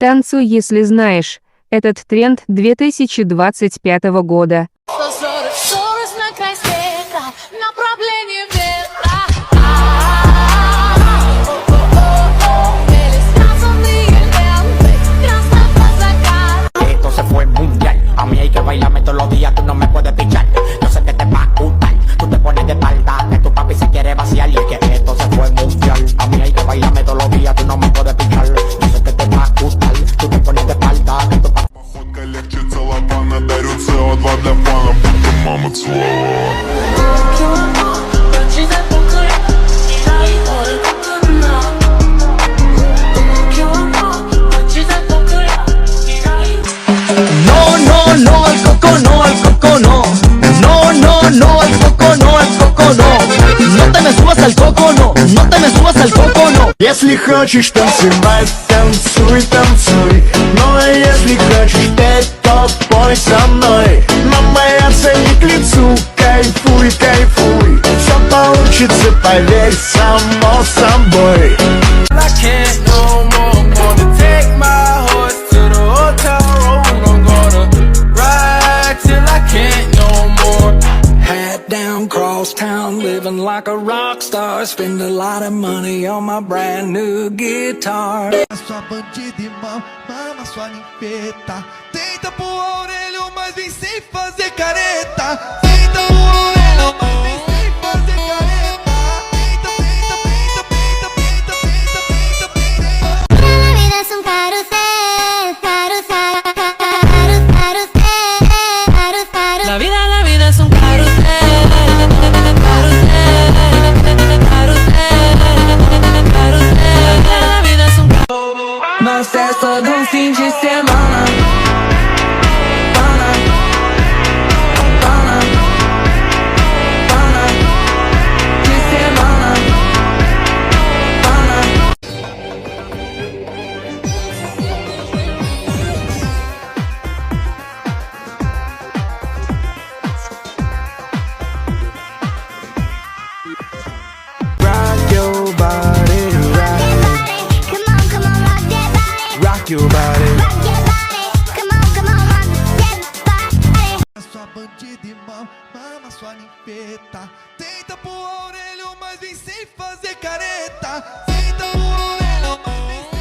Танцуй, если знаешь. Этот тренд 2025 года. Скорость на край света, направление ветра. Пересказанные ленты, красного заката. Esto se fue mundial. A mí hay que bailarme todos los días, tú no me puedes pichar. Yo sé que te va a gustar. Tú te pones de espalda, que tu papi se quiere vaciar. Y es que esto se fue mundial. A mí hay que bailarme todos los días, tú no me puedes pichar. Yo sé que te va a gustar. Tú te pones de espalda, que tu papi. Походка легче целлофана, дарю СО2 для фана, будто мама целовала. No, no, no, al coco no, al coco no. No, no, no, al coco no, al coco no. No te me subas al coco no, no te me subas al coco no. Если хочешь танцевать, танцуй, танцуй. Ну а если хочешь петь, то пой со мной. Нам бояться не к лицу, кайфуй, кайфуй. Все получится, поверь, само собой. I can't no more. I'm gonna take my horse to the hotel room. I'm gonna ride till I can't no more. Hat down, cross town, living like a rock star. Spend a lot of money on my brand new guitar. Sua bandida irmã, mama sua ninfeta. Tenta pro orelho, mas vem sem fazer careta. Tenta pro orelho, mas vem sem fazer careta. Tenta, tenta, tenta, tenta, tenta, tenta, tenta, tenta. La vida es un carrusel, carrusel, carrusel, carrusel, carrusel. La vida es un carrusel, carrusel, carrusel, carrusel. La vida es un carrusel. Mas festa do fim de semana. Rock your body, Come on, come on, rock that body. rock your body. Rock your body. Come on, come on, rock that body. Sua bandida irmã, mama sua ninfeta. Tenta pro orelho, mas vem sem fazer careta. Tenta pro orelho, mas vem sem